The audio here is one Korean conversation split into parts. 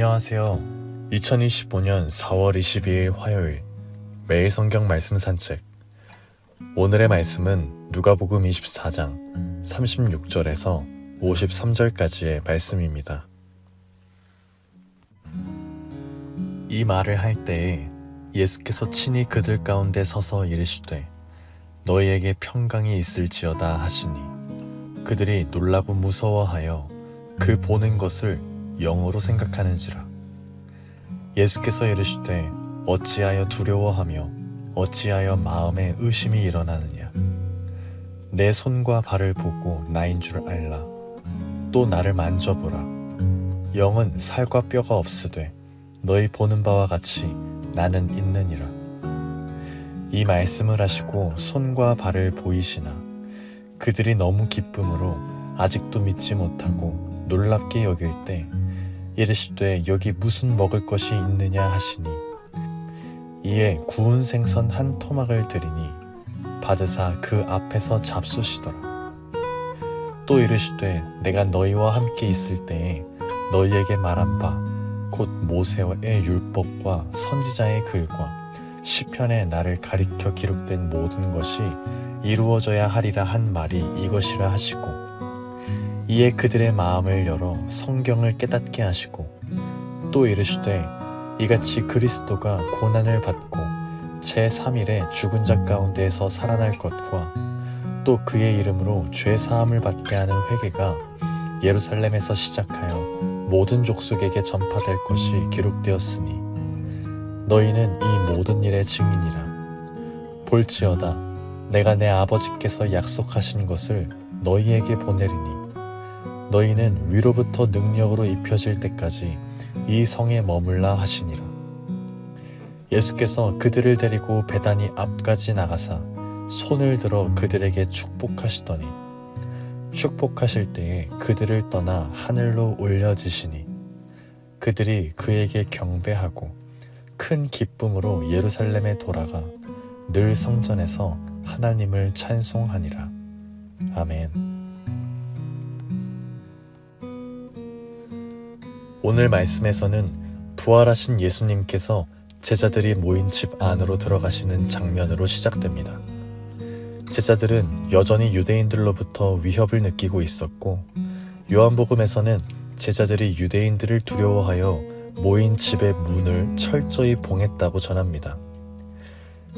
안녕하세요. 2025년 4월 22일 화요일 매일 성경 말씀 산책. 오늘의 말씀은 누가복음 24장 36절에서 53절까지의 말씀입니다. 이 말을 할 때에 예수께서 친히 그들 가운데 서서 이르시되 너희에게 평강이 있을지어다 하시니 그들이 놀라고 무서워하여 그 보는 것을 영으로 생각하는지라. 예수께서 이르시되 어찌하여 두려워하며 어찌하여 마음에 의심이 일어나느냐. 내 손과 발을 보고 나인 줄 알라. 또 나를 만져보라. 영은 살과 뼈가 없으되 너희 보는 바와 같이 나는 있느니라. 이 말씀을 하시고 손과 발을 보이시나 그들이 너무 기쁨으로 아직도 믿지 못하고 놀랍게 여길 때 이르시되 여기 무슨 먹을 것이 있느냐 하시니 이에 구운 생선 한 토막을 드리니 받으사 그 앞에서 잡수시더라. 또 이르시되 내가 너희와 함께 있을 때에 너희에게 말한 바 곧 모세의 율법과 선지자의 글과 시편에 나를 가리켜 기록된 모든 것이 이루어져야 하리라 한 말이 이것이라 하시고 이에 그들의 마음을 열어 성경을 깨닫게 하시고 또 이르시되 이같이 그리스도가 고난을 받고 제3일에 죽은 자 가운데에서 살아날 것과 또 그의 이름으로 죄 사함을 받게 하는 회개가 예루살렘에서 시작하여 모든 족속에게 전파될 것이 기록되었으니 너희는 이 모든 일의 증인이라. 볼지어다 내가 내 아버지께서 약속하신 것을 너희에게 보내리니 너희는 위로부터 능력으로 입혀질 때까지 이 성에 머물라 하시니라. 예수께서 그들을 데리고 베다니 앞까지 나가사 손을 들어 그들에게 축복하시더니 축복하실 때에 그들을 떠나 하늘로 올려지시니 그들이 그에게 경배하고 큰 기쁨으로 예루살렘에 돌아가 늘 성전에서 하나님을 찬송하니라. 아멘. 오늘 말씀에서는 부활하신 예수님께서 제자들이 모인 집 안으로 들어가시는 장면으로 시작됩니다. 제자들은 여전히 유대인들로부터 위협을 느끼고 있었고 요한복음에서는 제자들이 유대인들을 두려워하여 모인 집의 문을 철저히 봉했다고 전합니다.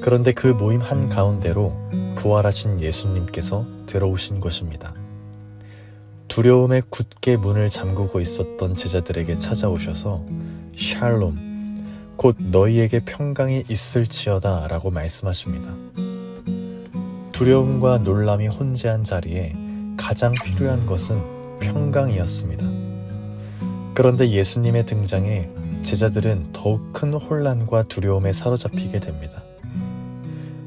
그런데 그 모임 한가운데로 부활하신 예수님께서 들어오신 것입니다. 두려움에 굳게 문을 잠그고 있었던 제자들에게 찾아오셔서 샬롬, 곧 너희에게 평강이 있을지어다 라고 말씀하십니다. 두려움과 놀람이 혼재한 자리에 가장 필요한 것은 평강이었습니다. 그런데 예수님의 등장에 제자들은 더욱 큰 혼란과 두려움에 사로잡히게 됩니다.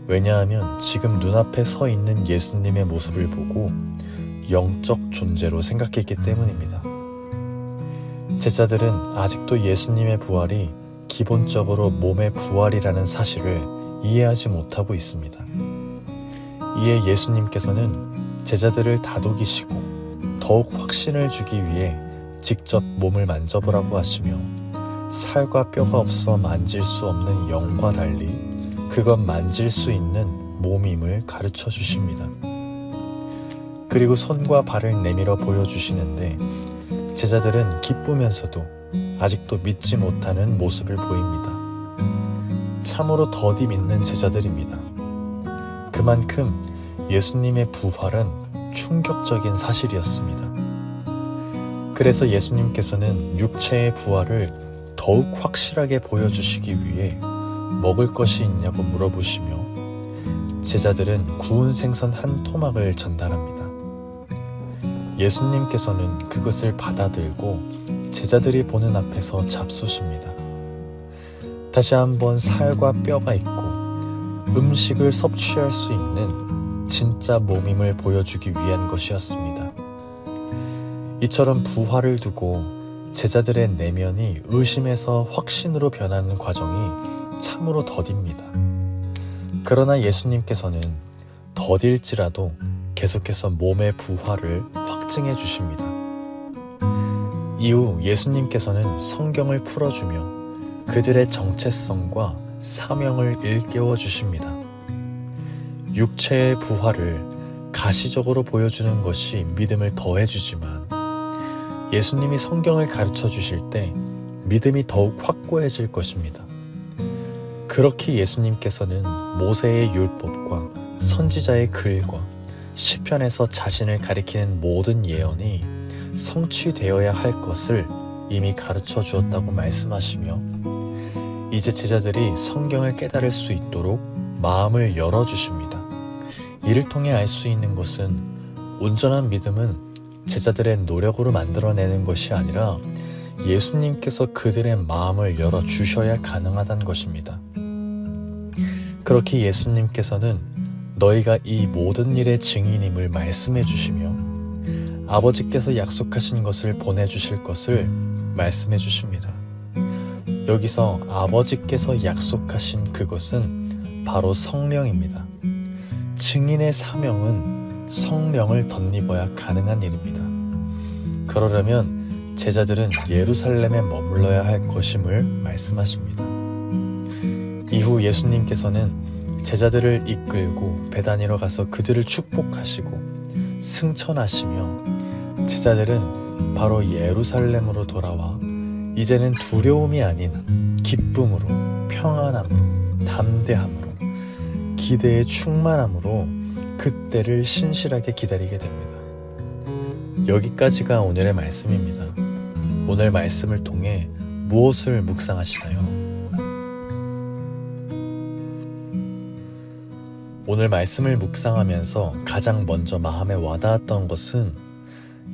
왜냐하면 지금 눈앞에 서 있는 예수님의 모습을 보고 영적 존재로 생각했기 때문입니다. 제자들은 아직도 예수님의 부활이 기본적으로 몸의 부활이라는 사실을 이해하지 못하고 있습니다. 이에 예수님께서는 제자들을 다독이시고 더욱 확신을 주기 위해 직접 몸을 만져보라고 하시며 살과 뼈가 없어 만질 수 없는 영과 달리 그것 만질 수 있는 몸임을 가르쳐 주십니다. 그리고 손과 발을 내밀어 보여주시는데 제자들은 기쁘면서도 아직도 믿지 못하는 모습을 보입니다. 참으로 더디 믿는 제자들입니다. 그만큼 예수님의 부활은 충격적인 사실이었습니다. 그래서 예수님께서는 육체의 부활을 더욱 확실하게 보여주시기 위해 먹을 것이 있냐고 물어보시며 제자들은 구운 생선 한 토막을 전달합니다. 예수님께서는 그것을 받아들고 제자들이 보는 앞에서 잡수십니다. 다시 한번 살과 뼈가 있고 음식을 섭취할 수 있는 진짜 몸임을 보여주기 위한 것이었습니다. 이처럼 부활을 두고 제자들의 내면이 의심에서 확신으로 변하는 과정이 참으로 더딥니다. 그러나 예수님께서는 더딜지라도 계속해서 몸의 부활을 확증해 주십니다. 이후 예수님께서는 성경을 풀어주며 그들의 정체성과 사명을 일깨워 주십니다. 육체의 부활을 가시적으로 보여주는 것이 믿음을 더해주지만 예수님이 성경을 가르쳐 주실 때 믿음이 더욱 확고해질 것입니다. 그렇게 예수님께서는 모세의 율법과 선지자의 글과 시편에서 자신을 가리키는 모든 예언이 성취되어야 할 것을 이미 가르쳐 주었다고 말씀하시며 이제 제자들이 성경을 깨달을 수 있도록 마음을 열어주십니다. 이를 통해 알 수 있는 것은 온전한 믿음은 제자들의 노력으로 만들어내는 것이 아니라 예수님께서 그들의 마음을 열어주셔야 가능하다는 것입니다. 그렇게 예수님께서는 너희가 이 모든 일의 증인임을 말씀해 주시며 아버지께서 약속하신 것을 보내주실 것을 말씀해 주십니다. 여기서 아버지께서 약속하신 그것은 바로 성령입니다. 증인의 사명은 성령을 덧입어야 가능한 일입니다. 그러려면 제자들은 예루살렘에 머물러야 할 것임을 말씀하십니다. 이후 예수님께서는 제자들을 이끌고 베다니로 가서 그들을 축복하시고 승천하시며 제자들은 바로 예루살렘으로 돌아와 이제는 두려움이 아닌 기쁨으로, 평안함으로, 담대함으로, 기대에 충만함으로 그때를 신실하게 기다리게 됩니다. 여기까지가 오늘의 말씀입니다. 오늘 말씀을 통해 무엇을 묵상하시나요? 오늘 말씀을 묵상하면서 가장 먼저 마음에 와닿았던 것은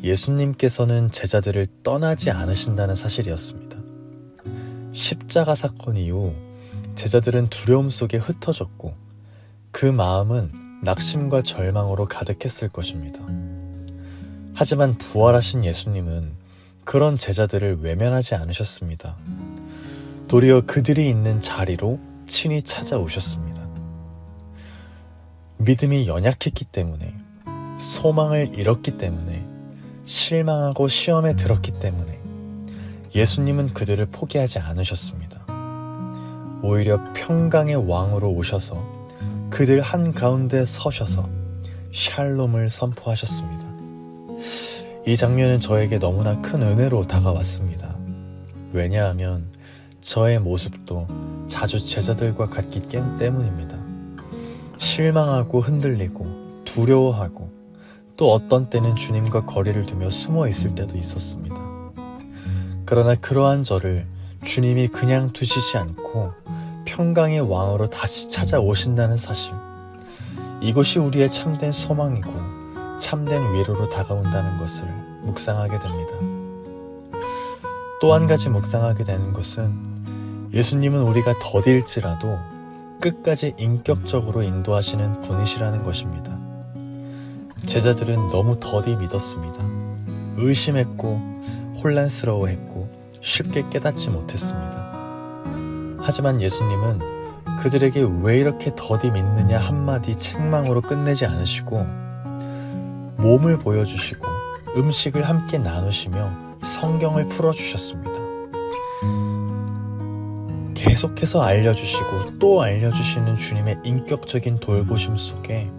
예수님께서는 제자들을 떠나지 않으신다는 사실이었습니다. 십자가 사건 이후 제자들은 두려움 속에 흩어졌고 그 마음은 낙심과 절망으로 가득했을 것입니다. 하지만 부활하신 예수님은 그런 제자들을 외면하지 않으셨습니다. 도리어 그들이 있는 자리로 친히 찾아오셨습니다. 믿음이 연약했기 때문에, 소망을 잃었기 때문에, 실망하고 시험에 들었기 때문에 예수님은 그들을 포기하지 않으셨습니다. 오히려 평강의 왕으로 오셔서 그들 한가운데 서셔서 샬롬을 선포하셨습니다. 이 장면은 저에게 너무나 큰 은혜로 다가왔습니다. 왜냐하면 저의 모습도 자주 제자들과 같기 때문입니다. 실망하고 흔들리고 두려워하고 또 어떤 때는 주님과 거리를 두며 숨어 있을 때도 있었습니다. 그러나 그러한 저를 주님이 그냥 두시지 않고 평강의 왕으로 다시 찾아오신다는 사실, 이것이 우리의 참된 소망이고 참된 위로로 다가온다는 것을 묵상하게 됩니다. 또 한 가지 묵상하게 되는 것은 예수님은 우리가 더딜지라도 끝까지 인격적으로 인도하시는 분이시라는 것입니다. 제자들은 너무 더디 믿었습니다. 의심했고 혼란스러워했고 쉽게 깨닫지 못했습니다. 하지만 예수님은 그들에게 왜 이렇게 더디 믿느냐 한마디 책망으로 끝내지 않으시고 몸을 보여주시고 음식을 함께 나누시며 성경을 풀어주셨습니다. 계속해서 알려주시고 또 알려주시는 주님의 인격적인 돌보심 속에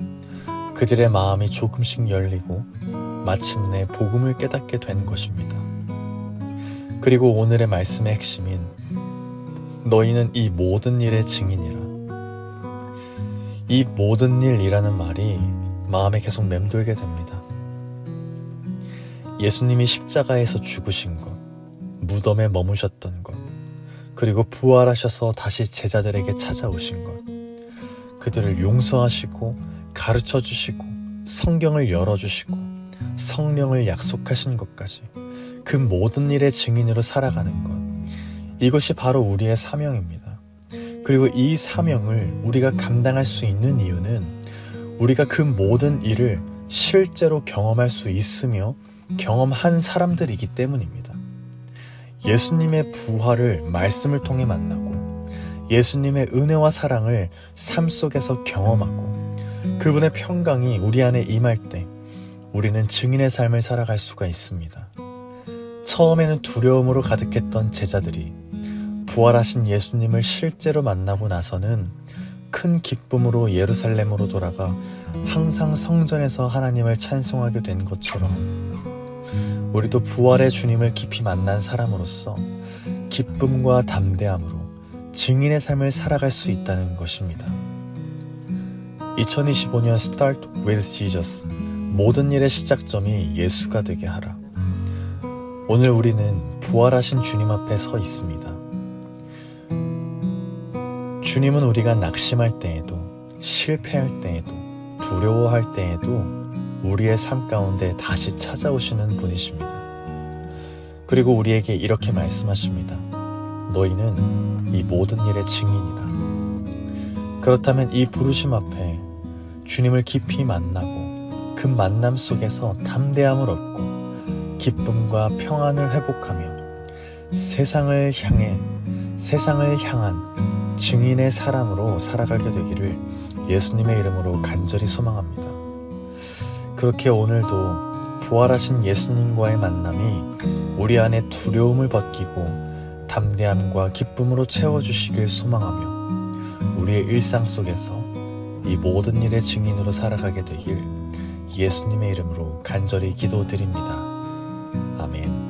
그들의 마음이 조금씩 열리고 마침내 복음을 깨닫게 된 것입니다. 그리고 오늘의 말씀의 핵심인 너희는 이 모든 일의 증인이라. 이 모든 일이라는 말이 마음에 계속 맴돌게 됩니다. 예수님이 십자가에서 죽으신 것, 무덤에 머무셨던 것, 그리고 부활하셔서 다시 제자들에게 찾아오신 것, 그들을 용서하시고 가르쳐주시고 성경을 열어주시고 성령을 약속하신 것까지 그 모든 일의 증인으로 살아가는 것, 이것이 바로 우리의 사명입니다. 그리고 이 사명을 우리가 감당할 수 있는 이유는 우리가 그 모든 일을 실제로 경험할 수 있으며 경험한 사람들이기 때문입니다. 예수님의 부활을 말씀을 통해 만나고 예수님의 은혜와 사랑을 삶 속에서 경험하고 그분의 평강이 우리 안에 임할 때 우리는 증인의 삶을 살아갈 수가 있습니다. 처음에는 두려움으로 가득했던 제자들이 부활하신 예수님을 실제로 만나고 나서는 큰 기쁨으로 예루살렘으로 돌아가 항상 성전에서 하나님을 찬송하게 된 것처럼 우리도 부활의 주님을 깊이 만난 사람으로서 기쁨과 담대함으로 증인의 삶을 살아갈 수 있다는 것입니다. 2025년 Start with Jesus, 모든 일의 시작점이 예수가 되게 하라. 오늘 우리는 부활하신 주님 앞에 서 있습니다. 주님은 우리가 낙심할 때에도, 실패할 때에도, 두려워할 때에도 우리의 삶 가운데 다시 찾아오시는 분이십니다. 그리고 우리에게 이렇게 말씀하십니다. 너희는 이 모든 일의 증인이라. 그렇다면 이 부르심 앞에 주님을 깊이 만나고 그 만남 속에서 담대함을 얻고 기쁨과 평안을 회복하며 세상을 향한 증인의 사람으로 살아가게 되기를 예수님의 이름으로 간절히 소망합니다. 그렇게 오늘도 부활하신 예수님과의 만남이 우리 안에 두려움을 벗기고 담대함과 기쁨으로 채워주시길 소망하며 우리의 일상 속에서 이 모든 일의 증인으로 살아가게 되길 예수님의 이름으로 간절히 기도드립니다. 아멘.